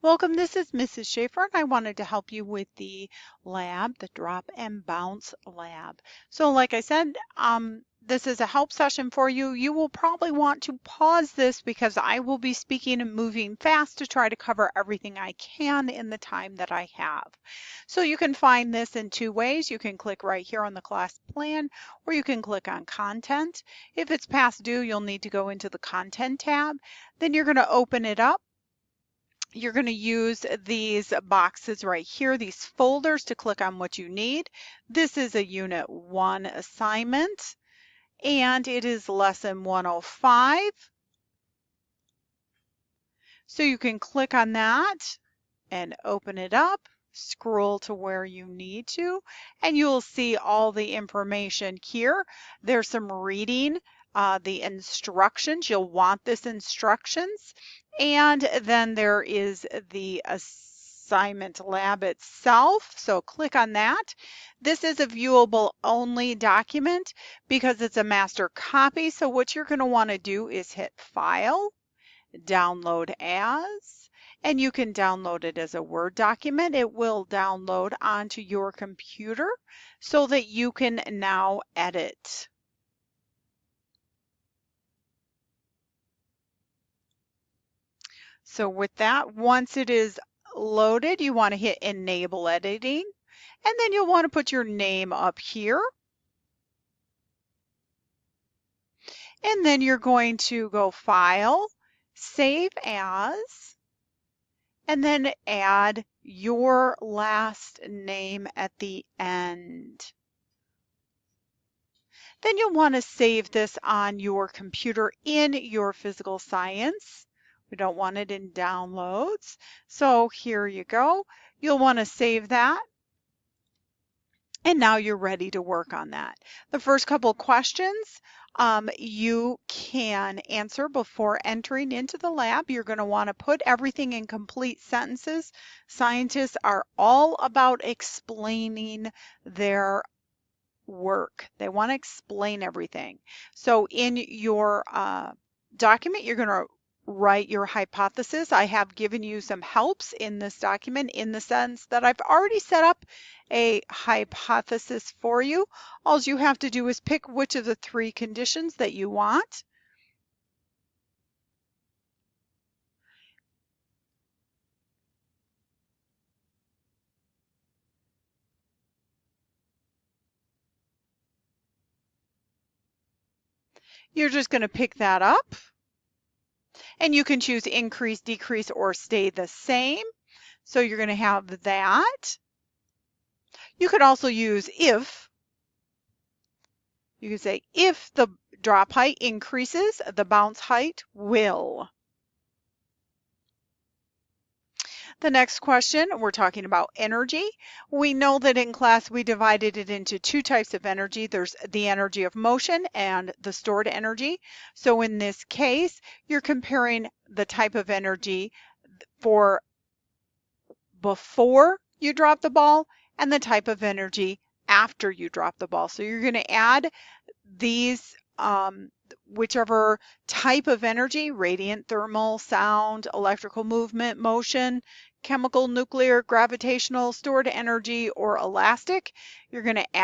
Welcome, this is Mrs. Schaefer, and I wanted to help you with the lab, the drop and bounce lab. So like I said, this is a help session for you. You will probably want to pause this because I will be speaking and moving fast to try to cover everything I can in the time that I have. So you can find this in two ways. You can click right here on the class plan, or you can click on content. If it's past due, you'll need to go into the content tab. Then you're going to open it up. You're going to use these boxes right here, these folders, to click on what you need. This is a Unit 1 assignment, and it is Lesson 105. So you can click on that and open it up, scroll to where you need to, and you'll see all the information here. There's some reading, the instructions. You'll want this instructions. And then there is the assignment lab itself. So click on that. This is a viewable only document because it's a master copy. So what you're going to want to do is hit File, Download As, and you can download it as a Word document. It will download onto your computer so that you can now edit. So with that, once it is loaded, you want to hit Enable Editing, and then you'll want to put your name up here. And then you're going to go File, Save As, and then add your last name at the end. Then you'll want to save this on your computer in your physical science. We don't want it in downloads. So here you go. You'll want to save that. And now you're ready to work on that. The first couple questions you can answer before entering into the lab. You're going to want to put everything in complete sentences. Scientists are all about explaining their work. They want to explain everything. So in your document, you're going to write your hypothesis. I have given you some helps in this document in the sense that I've already set up a hypothesis for you. All you have to do is pick which of the three conditions that you want. You're just going to pick that up, and you can choose increase, decrease, or stay the same. So you're going to have that. You could also use if. You can say if the drop height increases, the bounce height will. The next question, we're talking about energy. We know that in class we divided it into two types of energy. There's the energy of motion and the stored energy. So in this case, you're comparing the type of energy for before you drop the ball and the type of energy after you drop the ball. So you're going to add these whichever type of energy, radiant, thermal, sound, electrical movement, motion, chemical, nuclear, gravitational, stored energy, or elastic. You're going to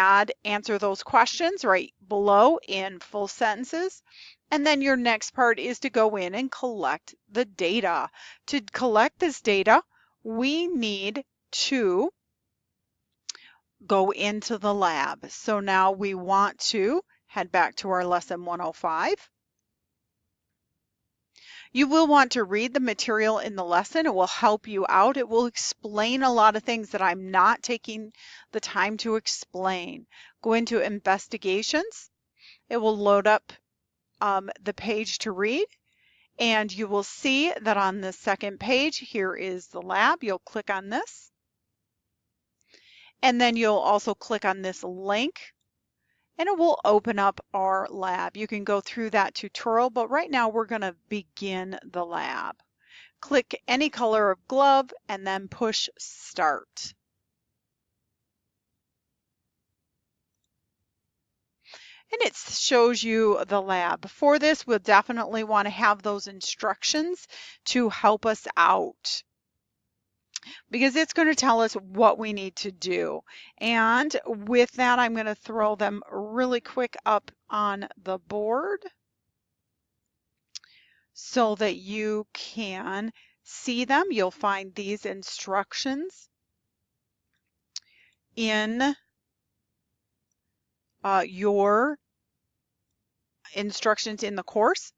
answer those questions right below in full sentences. And then your next part is to go in and collect the data. To collect this data, we need to go into the lab. So now we want to head back to our lesson 105. You will want to read the material in the lesson. It will help you out. It will explain a lot of things that I'm not taking the time to explain. Go into investigations. It will load up the page to read. And you will see that on the second page, here is the lab. You'll click on this. And then you'll also click on this link, and it will open up our lab. You can go through that tutorial, but right now we're going to begin the lab. Click any color of glove and then push start. And it shows you the lab. For this, we'll definitely want to have those instructions to help us out. because it's going to tell us what we need to do. And with that, I'm going to throw them really quick up on the board so that you can see them. You'll find these instructions in your instructions in the course.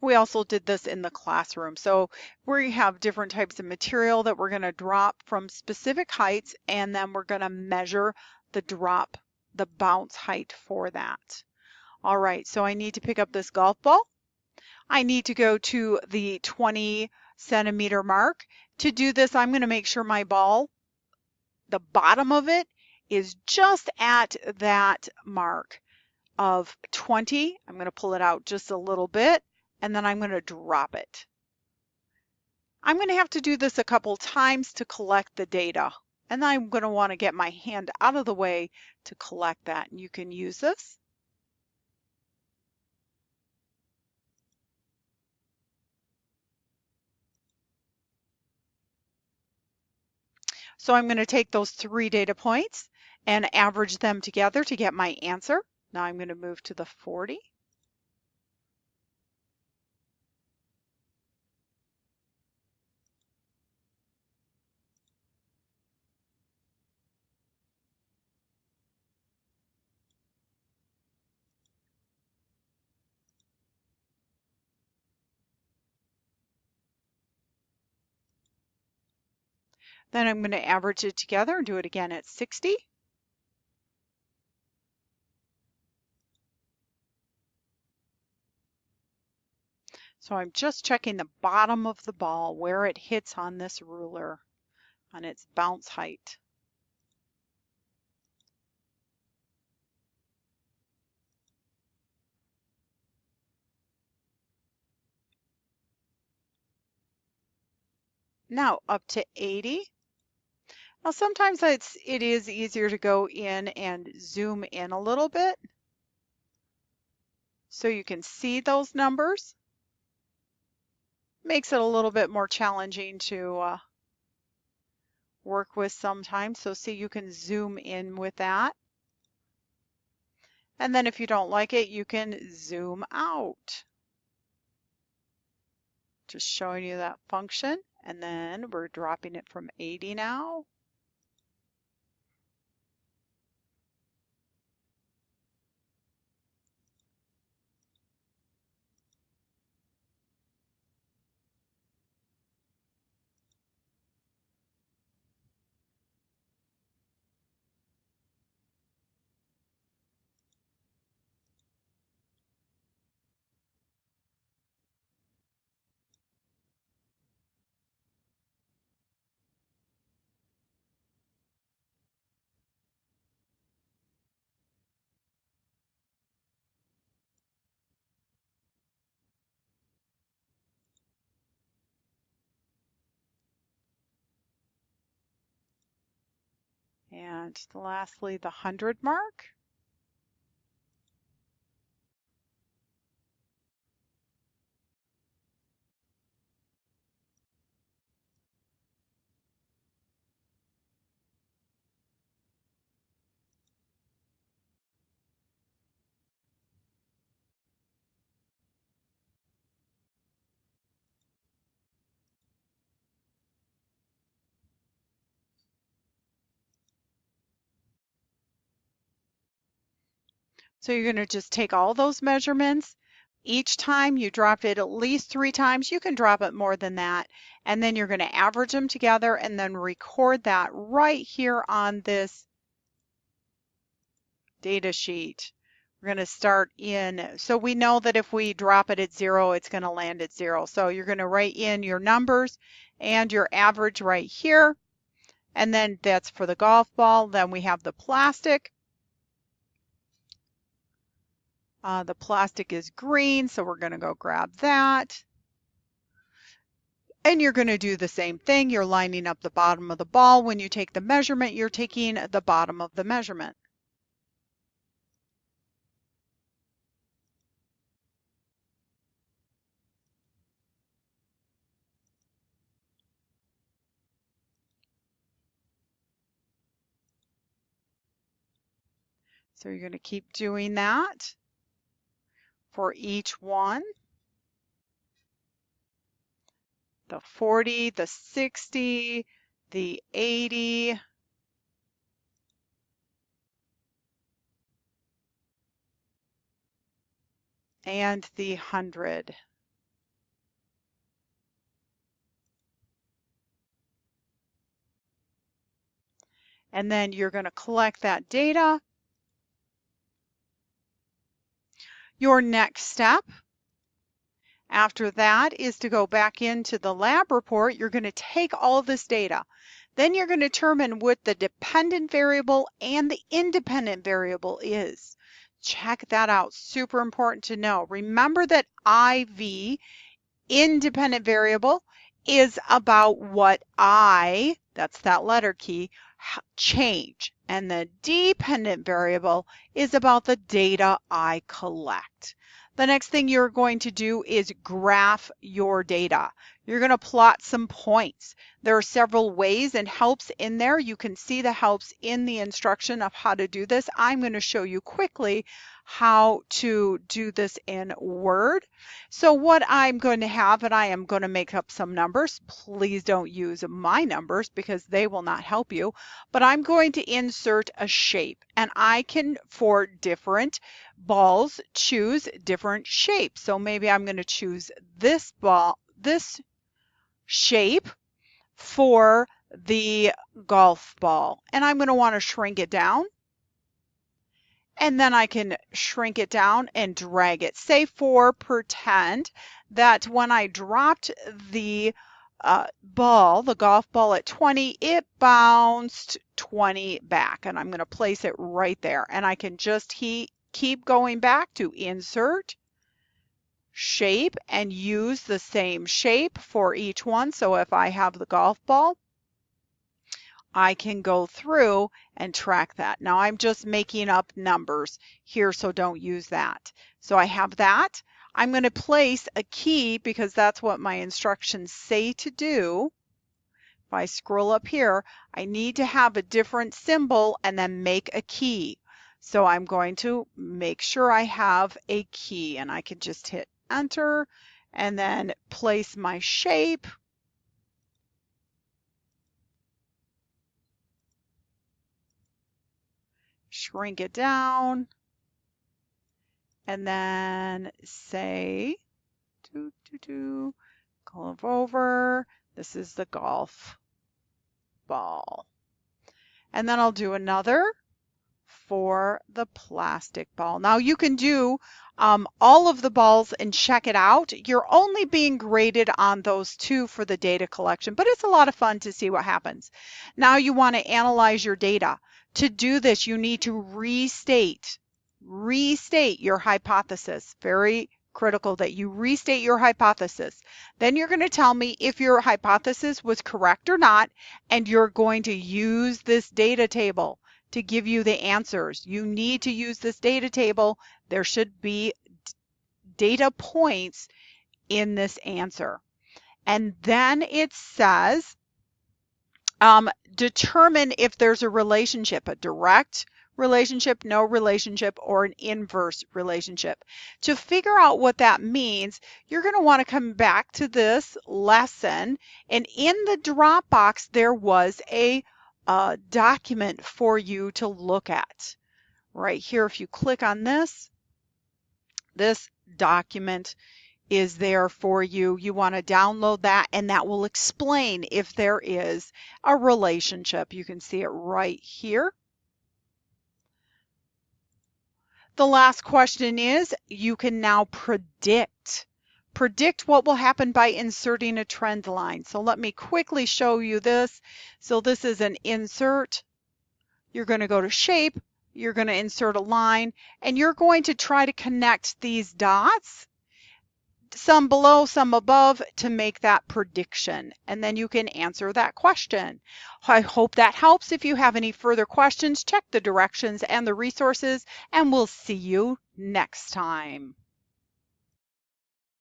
We also did this in the classroom. So we have different types of material that we're going to drop from specific heights, and then we're going to measure the drop, the bounce height for that. All right, so I need to pick up this golf ball. I need to go to the 20 centimeter mark. To do this, I'm going to make sure my ball, the bottom of it, is just at that mark of 20. I'm going to pull it out just a little bit, and then I'm going to drop it. I'm going to have to do this a couple times to collect the data, and I'm going to want to get my hand out of the way to collect that. And you can use this. So I'm going to take those 3 data points and average them together to get my answer. Now I'm going to move to the 40. Then I'm going to average it together and do it again at 60. So I'm just checking the bottom of the ball where it hits on this ruler on its bounce height. Now up to 80. Now sometimes it is easier to go in and zoom in a little bit so you can see those numbers. Makes it a little bit more challenging to work with sometimes. So see, you can zoom in with that. And then if you don't like it, you can zoom out. Just showing you that function. And then we're dropping it from 80 now. And lastly, the 100 mark. So you're going to just take all those measurements. Each time you drop it at least 3 times. You can drop it more than that. And then you're going to average them together and then record that right here on this data sheet. We're going to start in, so we know that if we drop it at 0, it's going to land at 0. So you're going to write in your numbers and your average right here. And then that's for the golf ball. Then we have the plastic. The plastic is green, so we're going to go grab that. And you're going to do the same thing. You're lining up the bottom of the ball. When you take the measurement, you're taking the bottom of the measurement. So you're going to keep doing that for each one. The 40, the 60, the 80, and the 100. And then you're going to collect that data. Your next step after that is to go back into the lab report. You're going to take all of this data. Then you're going to determine what the dependent variable and the independent variable is. Check that out. Super important to know. Remember that IV, independent variable, is about what that's that letter key, change. And the dependent variable is about the data I collect. The next thing you're going to do is graph your data. You're going to plot some points. There are several ways and helps in there. You can see the helps in the instruction of how to do this. I'm going to show you quickly how to do this in Word. So what I'm going to have, and I am going to make up some numbers. Please don't use my numbers because they will not help you. But I'm going to insert a shape, and I can, for different balls, choose different shapes. So maybe I'm going to choose this ball, this shape for the golf ball, and I'm going to want to shrink it down. And then I can shrink it down and drag it. Say pretend that when I dropped the ball, the golf ball at 20, it bounced 20 back. And I'm going to place it right there. And I can just keep going back to insert, shape, and use the same shape for each one. So if I have the golf ball, I can go through and track that. Now I'm just making up numbers here, so don't use that. So I have that. I'm going to place a key because that's what my instructions say to do. If I scroll up here, I need to have a different symbol and then make a key. So I'm going to make sure I have a key, and I can just hit enter and then place my shape. Shrink it down, and then say, go over, this is the golf ball. And then I'll do another for the plastic ball. Now you can do all of the balls and check it out. You're only being graded on those two for the data collection, but it's a lot of fun to see what happens. Now you want to analyze your data. To do this, you need to restate your hypothesis. Very critical that you restate your hypothesis. Then you're going to tell me if your hypothesis was correct or not, and you're going to use this data table to give you the answers. You need to use this data table. There should be data points in this answer. And then it says, determine if there's a relationship, a direct relationship, no relationship, or an inverse relationship. To figure out what that means, you're going to want to come back to this lesson, and in the Dropbox there was a document for you to look at. Right here, if you click on this document is there for you. You want to download that, and that will explain if there is a relationship. You can see it right here. The last question is, you can now predict what will happen by inserting a trend line. So let me quickly show you this. So this is an insert. You're going to go to shape, you're going to insert a line, and you're going to try to connect these dots, some below, some above, to make that prediction. And then you can answer that question. I hope that helps. If you have any further questions, check the directions and the resources, and we'll see you next time.